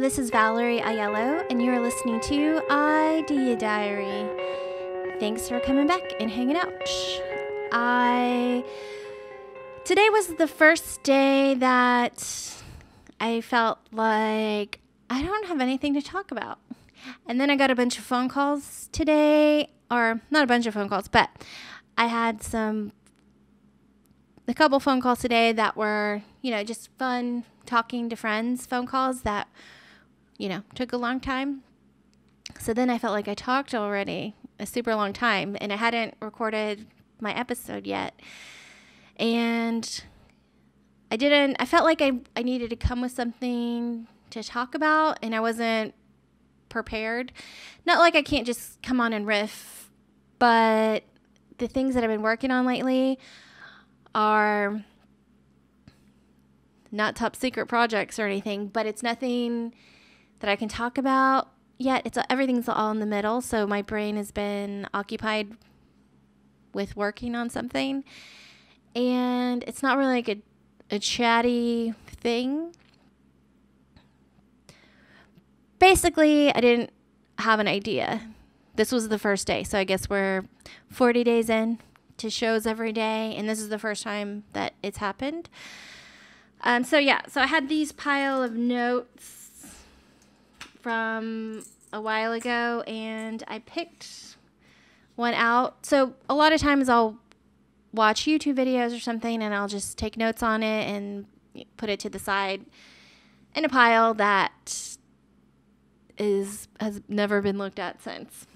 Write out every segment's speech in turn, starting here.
this is Valerie Aiello, and you're listening to Idea Diary. Thanks for coming back and hanging out. Today was the first day that I felt like I don't have anything to talk about. And then I got a bunch of phone calls today, or not a bunch of phone calls, but I had a couple phone calls today that were, just fun talking to friends phone calls that, took a long time. So then I felt like I talked already a super long time and I hadn't recorded my episode yet. And I felt like I needed to come with something to talk about and I wasn't prepared. Not like I can't just come on and riff, but the things that I've been working on lately are not top secret projects or anything, but it's nothing that I can talk about yet. Everything's all in the middle, so my brain has been occupied with working on something, and it's not really like a chatty thing. Basically, I didn't have an idea. This was the first day, so I guess we're 40 days in to shows every day, and this is the first time that it's happened. So I had these pile of notes from a while ago, and I picked one out. So a lot of times I'll watch YouTube videos or something, and I'll just take notes on it and put it to the side in a pile that has never been looked at since.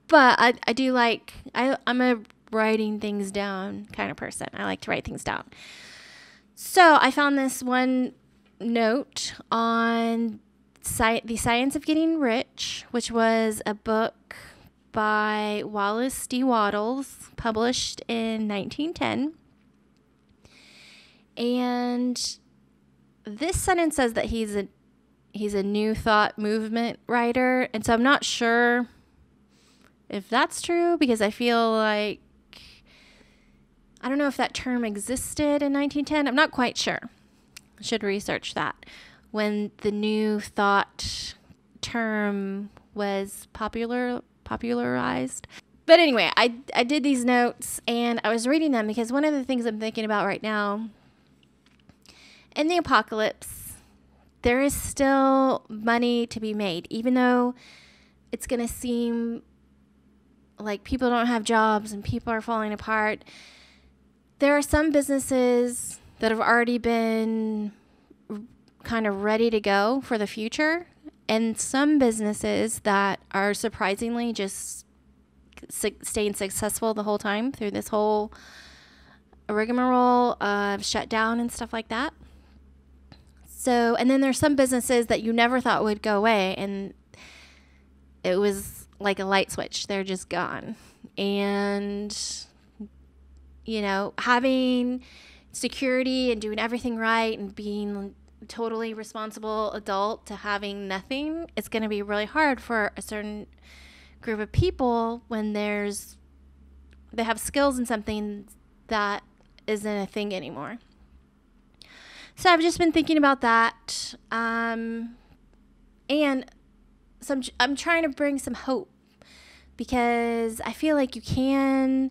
But I do I'm a writing things down kind of person. I like to write things down. So I found this one note on The Science of Getting Rich, which was a book by Wallace D. Wattles, published in 1910. And this sentence says that he's a New Thought movement writer, and so I'm not sure if that's true, because I feel like I don't know if that term existed in 1910. I'm not quite sure. I should research that. When the New Thought term was popularized. But anyway, I did these notes and I was reading them because one of the things I'm thinking about right now, in the apocalypse, there is still money to be made, even though it's going to seem like people don't have jobs and people are falling apart. There are some businesses that have already been kind of ready to go for the future, and some businesses that are surprisingly just staying successful the whole time through this whole rigmarole of shutdown and stuff like that. So, and then there's some businesses that you never thought would go away, and it was like a light switch. They're just gone. And having security and doing everything right and being a totally responsible adult to having nothing, it's going to be really hard for a certain group of people when they have skills in something that isn't a thing anymore. So I've just been thinking about that. And so I'm trying to bring some hope, because I feel like you can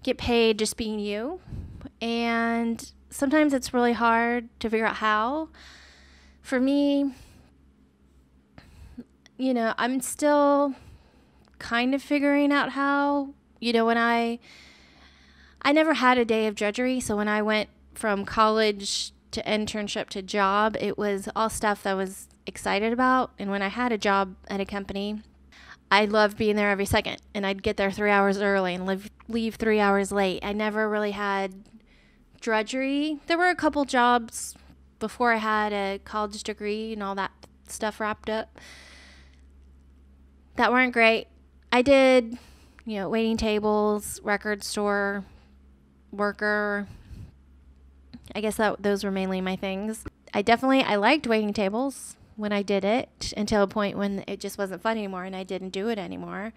get paid just being you, and sometimes it's really hard to figure out how. For me, I'm still kind of figuring out how. When I never had a day of drudgery, so when I went from college to internship to job, it was all stuff that I was excited about. And when I had a job at a company, I loved being there every second, and I'd get there 3 hours early and leave 3 hours late. I never really had drudgery. There were a couple jobs before I had a college degree and all that stuff wrapped up that weren't great. I did, waiting tables, record store worker. I guess those were mainly my things. I liked waiting tables when I did it, until a point when it just wasn't fun anymore and I didn't do it anymore.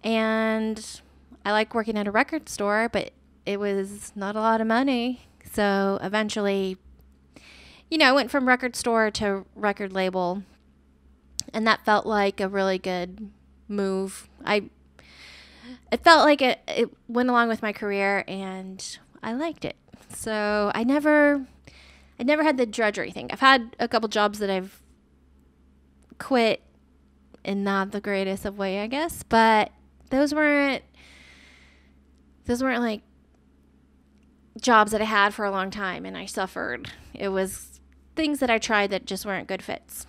And I like working at a record store, but it was not a lot of money. So eventually, I went from record store to record label, and that felt like a really good move. It felt like it went along with my career, and I liked it. So I never had the drudgery thing. I've had a couple jobs that I've quit in not the greatest of way, I guess, but those weren't like jobs that I had for a long time and I suffered. It was things that I tried that just weren't good fits.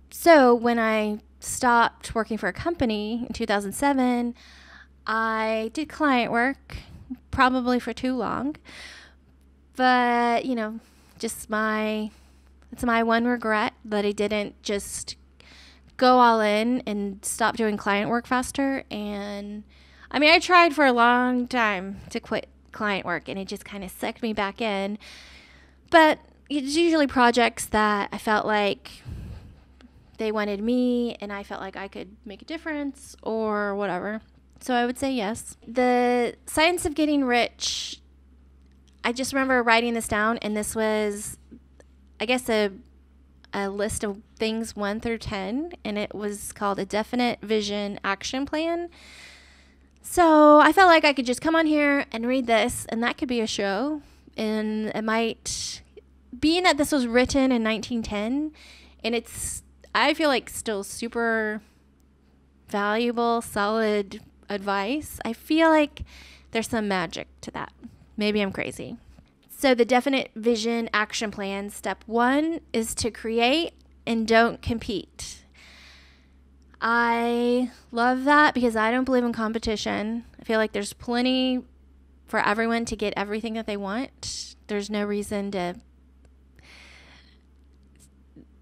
So when I stopped working for a company in 2007, I did client work, probably for too long. But, it's my one regret that I didn't just go all in and stop doing client work faster. And I tried for a long time to quit client work, and it just kind of sucked me back in. But it's usually projects that I felt like they wanted me and I felt like I could make a difference or whatever. So I would say yes. The Science of Getting Rich, I just remember writing this down, and this was, I guess, a list of things 1 through 10, and it was called a Definite Vision Action Plan. So I felt like I could just come on here and read this, and that could be a show. And it might, being that this was written in 1910, and it's, I feel like, still super valuable, solid advice. I feel like there's some magic to that. Maybe I'm crazy. So the Definite Vision Action Plan, step 1 is to create and don't compete. I love that because I don't believe in competition. I feel like there's plenty for everyone to get everything that they want. There's no reason to,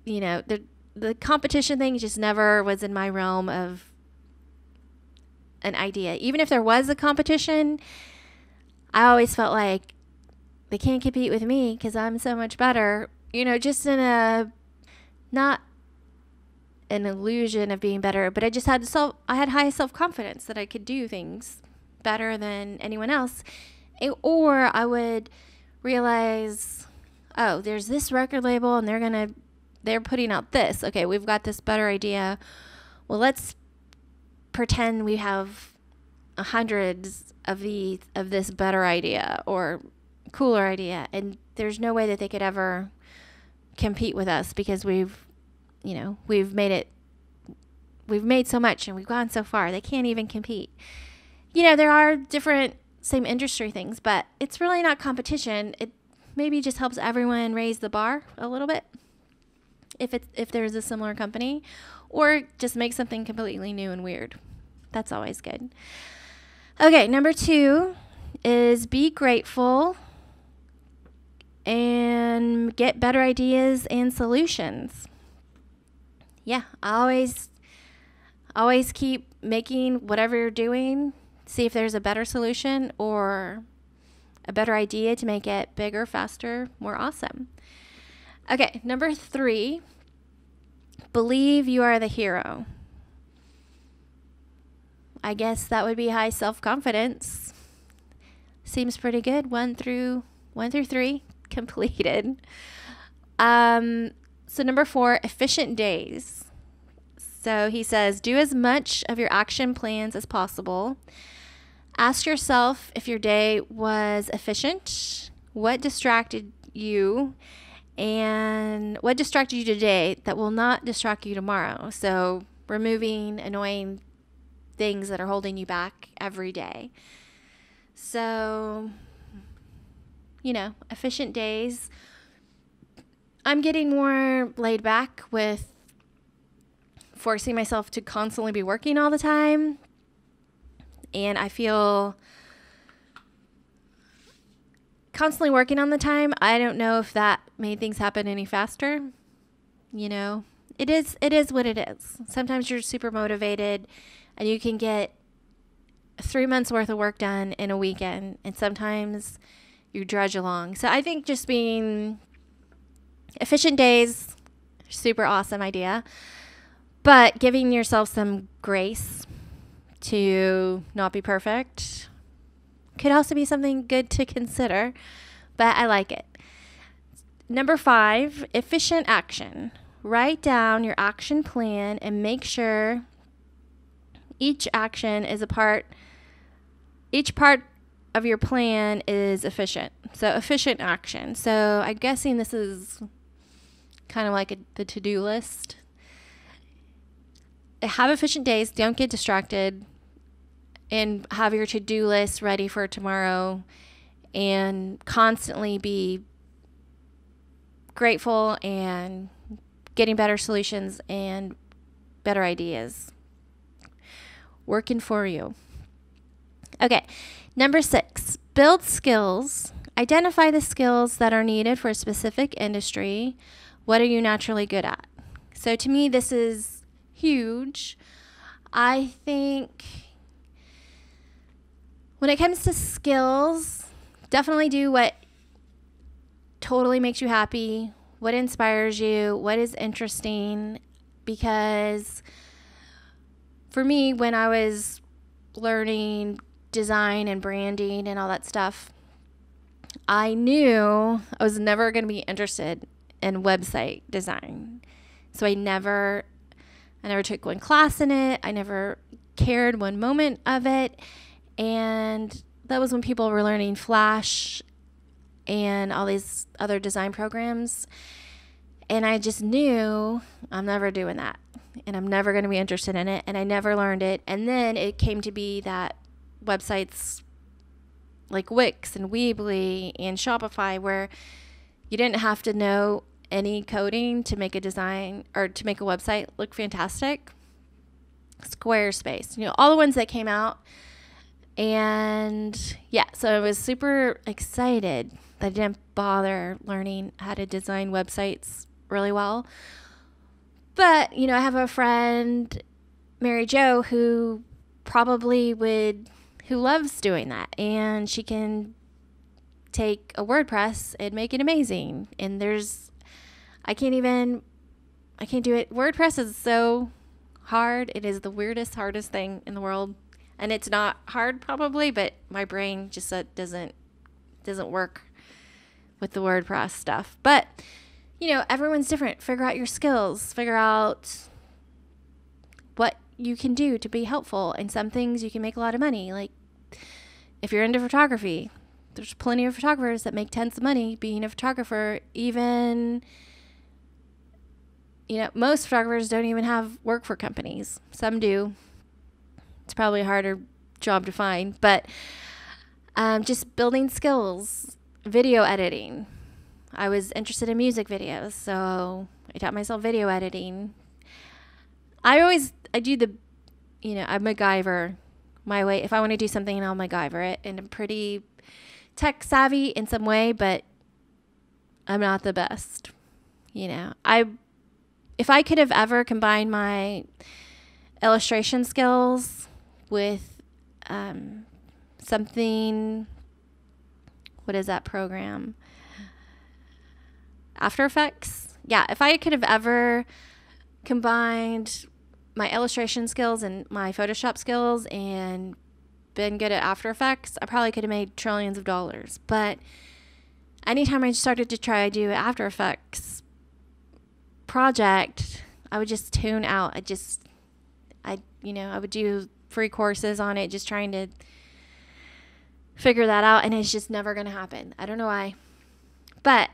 the competition thing just never was in my realm of an idea. Even if there was a competition, I always felt like they can't compete with me because I'm so much better. Just in a, not an illusion of being better, but I just had I had high self-confidence that I could do things better than anyone else. Or I would realize, oh, there's this record label and they're putting out this. Okay, we've got this better idea. Well, let's pretend we have hundreds of this better idea or cooler idea, and there's no way that they could ever compete with us because we've made so much and we've gone so far. They can't even compete. There are different same industry things, but it's really not competition. It maybe just helps everyone raise the bar a little bit if there's a similar company, or just make something completely new and weird. That's always good. Okay, number 2 is be grateful and get better ideas and solutions. Yeah, I always keep making whatever you're doing, see if there's a better solution or a better idea to make it bigger, faster, more awesome. Okay, number 3, believe you are the hero. I guess that would be high self-confidence. Seems pretty good. 1 through 3 completed. So number 4, efficient days. So he says, do as much of your action plans as possible. Ask yourself if your day was efficient, what distracted you, and what distracted you today that will not distract you tomorrow. So removing annoying things that are holding you back every day. So, efficient days. I'm getting more laid back with forcing myself to constantly be working all the time. And I feel constantly working on the time. I don't know if that made things happen any faster. It is what it is. Sometimes you're super motivated and you can get 3 months worth of work done in a weekend, and sometimes you drudge along. So I think just being efficient days, super awesome idea, but giving yourself some grace to not be perfect could also be something good to consider, but I like it. Number 5, efficient action. Write down your action plan and make sure each action is each part of your plan is efficient. So efficient action. So I'm guessing this is kind of like the to-do list. Have efficient days. Don't get distracted. And have your to-do list ready for tomorrow. And constantly be grateful and getting better solutions and better ideas working for you. Okay, number 6, build skills. Identify the skills that are needed for a specific industry. What are you naturally good at? So to me, this is huge. I think when it comes to skills, definitely do what totally makes you happy, what inspires you, what is interesting, because for me, when I was learning design and branding and all that stuff, I knew I was never going to be interested in website design. So I never took one class in it. I never cared one moment of it. And that was when people were learning Flash and all these other design programs. And I just knew I'm never doing that. And I'm never going to be interested in it. And I never learned it. And then it came to be that websites like Wix and Weebly and Shopify, where you didn't have to know any coding to make a design or to make a website look fantastic. Squarespace, all the ones that came out. And yeah, so I was super excited that I didn't bother learning how to design websites really well. But, I have a friend, Mary Jo, who loves doing that. And she can take a WordPress and make it amazing. And I can't do it. WordPress is so hard. It is the hardest thing in the world. And it's not hard probably, but my brain just doesn't work with the WordPress stuff. But, everyone's different. Figure out your skills. Figure out what you can do to be helpful. And some things you can make a lot of money. Like if you're into photography, there's plenty of photographers that make tons of money being a photographer. Even, most photographers don't even have work for companies. Some do. It's probably a harder job to find. But just building skills, video editing. I was interested in music videos, so I taught myself video editing. I do I MacGyver my way. If I want to do something, I'll MacGyver it. And I'm pretty tech savvy in some way, but I'm not the best. If I could have ever combined my illustration skills with something, what is that program? After Effects. Yeah, if I could have ever combined my illustration skills and my Photoshop skills and been good at After Effects, I probably could have made trillions of dollars. But anytime I started to try to do After Effects project, I would just tune out. I would do free courses on it, just trying to figure that out, and it's just never going to happen. I don't know why. But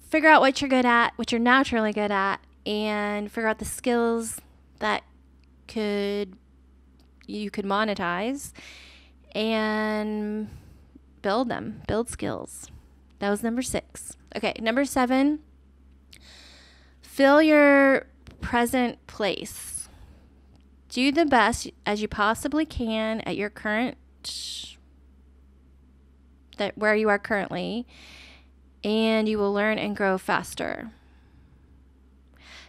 figure out what you're good at, what you're naturally good at, and figure out the skills that you could monetize, and build skills. That was number 6. Okay, number 7, fill your present place. Do the best as you possibly can at your where you are currently, and you will learn and grow faster.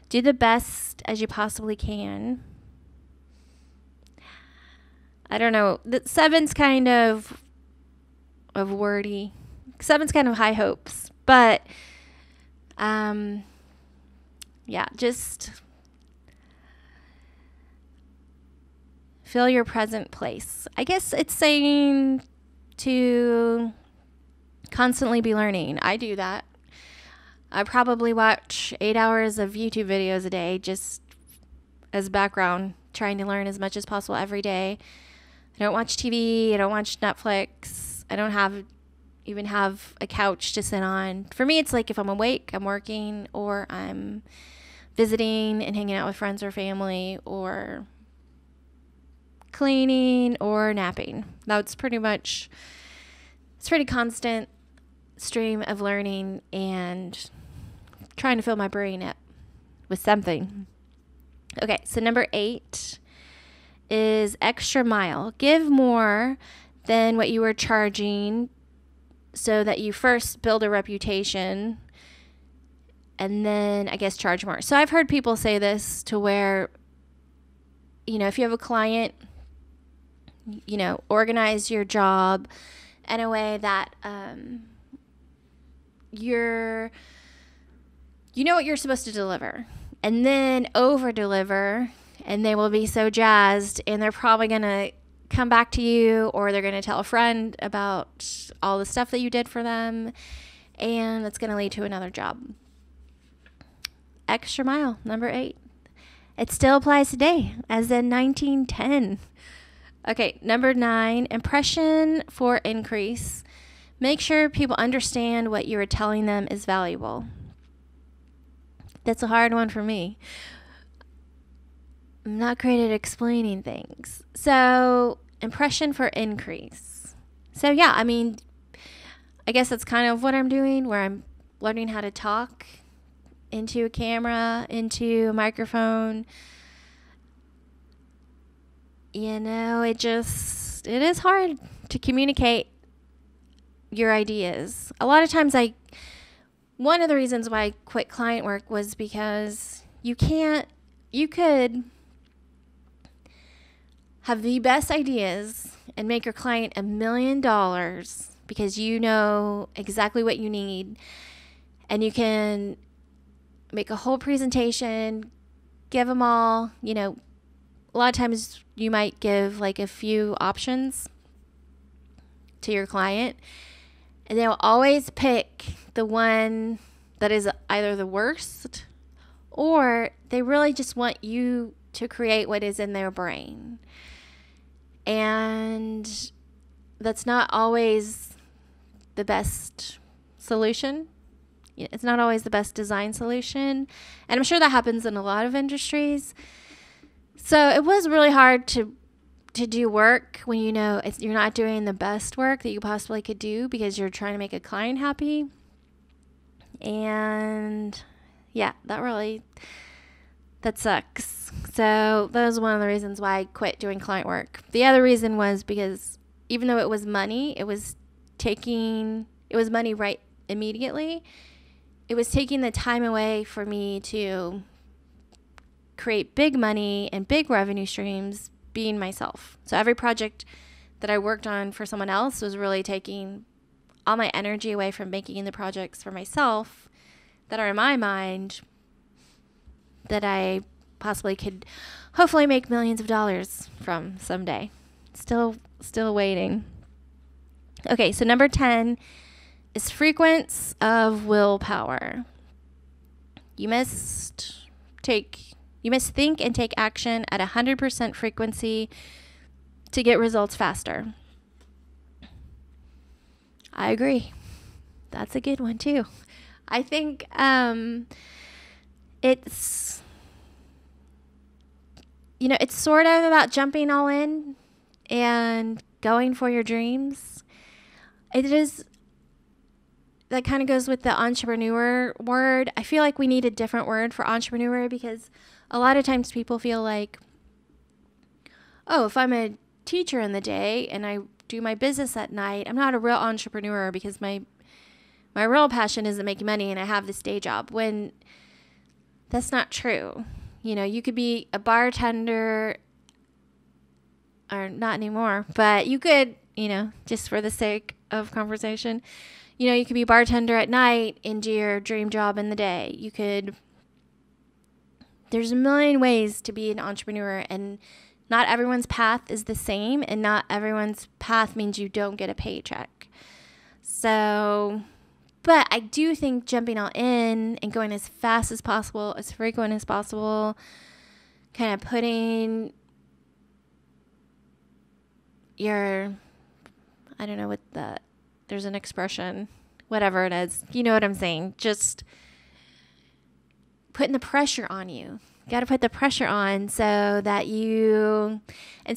Do the best as you possibly can. I don't know. The 7's kind of wordy. 7's kind of high hopes. But, just fill your present place. I guess it's saying to constantly be learning. I do that. I probably watch 8 hours of YouTube videos a day just as background, trying to learn as much as possible every day. I don't watch TV. I don't watch Netflix. I don't even have a couch to sit on. For me, it's like if I'm awake, I'm working, or I'm visiting and hanging out with friends or family, or cleaning or napping. That's pretty much, it's pretty constant stream of learning and trying to fill my brain up with something. Okay, so number 8 is extra mile. Give more than what you were charging so that you first build a reputation and then, I guess, charge more. So I've heard people say this to where, if you have a client, organize your job in a way that you know what you're supposed to deliver, and then over deliver, and they will be so jazzed, and they're probably going to come back to you, or they're going to tell a friend about all the stuff that you did for them, and that's going to lead to another job. Extra mile, number 8. It still applies today, as in 1910. Okay, number 9, impression for increase. Make sure people understand what you are telling them is valuable. That's a hard one for me. I'm not great at explaining things. So, impression for increase. So, yeah, I guess that's kind of what I'm doing, where I'm learning how to talk into a camera, into a microphone. It is hard to communicate your ideas. A lot of times one of the reasons why I quit client work was because you could have the best ideas and make your client $1 million because you know exactly what you need, and you can make a whole presentation, give them all, a lot of times you might give like a few options to your client, and they'll always pick the one that is either the worst, or they really just want you to create what is in their brain. And that's not always the best solution. It's not always the best design solution. And I'm sure that happens in a lot of industries. So it was really hard to do work when you're not doing the best work that you possibly could do because you're trying to make a client happy. And yeah, that sucks. So that was one of the reasons why I quit doing client work. The other reason was because even though it was money, it was money right immediately. It was taking the time away for me to create big money and big revenue streams being myself. So every project that I worked on for someone else was really taking all my energy away from making the projects for myself that are in my mind that I possibly could hopefully make millions of dollars from someday. Still waiting. Okay, so number 10 is frequency of willpower. You must think and take action at 100% frequency to get results faster. I agree. That's a good one too. I think it's sort of about jumping all in and going for your dreams. That kind of goes with the entrepreneur word. I feel like we need a different word for entrepreneur because a lot of times people feel like, oh, if I'm a teacher in the day and I do my business at night, I'm not a real entrepreneur because my real passion isn't making money and I have this day job, when that's not true. You could be a bartender, or not anymore, but you could, just for the sake of conversation, you could be a bartender at night and do your dream job in the day. There's a million ways to be an entrepreneur, and not everyone's path is the same, and not everyone's path means you don't get a paycheck. So But I do think jumping all in and going as fast as possible, as frequent as possible, kind of putting your, I don't know what there's an expression, whatever it is. You know what I'm saying? Just putting the pressure on you. You got to put the pressure on so that and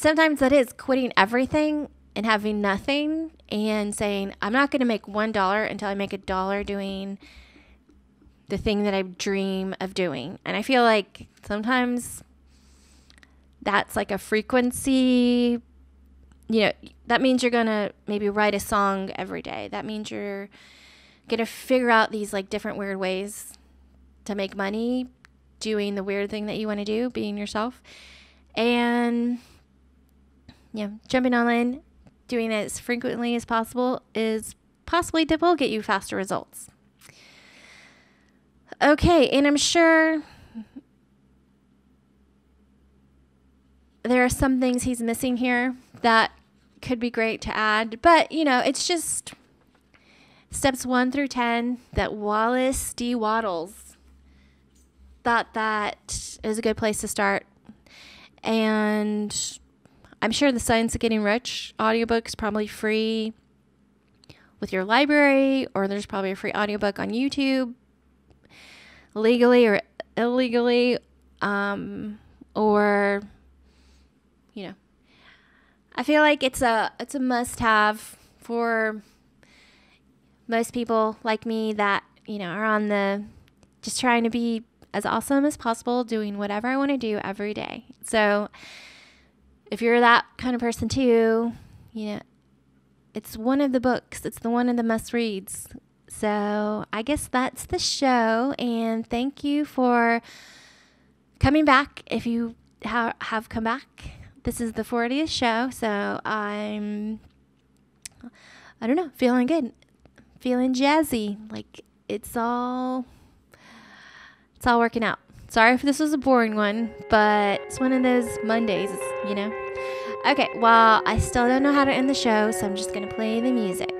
sometimes that is quitting everything and having nothing and saying, I'm not going to make $1 until I make $1 doing the thing that I dream of doing. And I feel like sometimes that's like a frequency, that means you're going to maybe write a song every day. That means you're going to figure out these like different weird ways to make money doing the weird thing that you want to do, being yourself. And jumping all in, doing it as frequently as possible will get you faster results. Okay, and I'm sure there are some things he's missing here that could be great to add, but it's just steps 1 through 10 that Wallace D. Wattles thought that is a good place to start. And I'm sure the Science of Getting Rich audiobook is probably free with your library, or there's probably a free audiobook on YouTube, legally or illegally, or I feel like it's a must-have for most people like me that are on just trying to be as awesome as possible, doing whatever I want to do every day. So if you're that kind of person too, it's one of the books. It's one of the must-reads. So I guess that's the show. And thank you for coming back. If you have come back, this is the 40th show. So I don't know, feeling good, feeling jazzy. Like it's all working out. Sorry if this was a boring one, but it's one of those Mondays, Okay, well, I still don't know how to end the show, so I'm just going to play the music.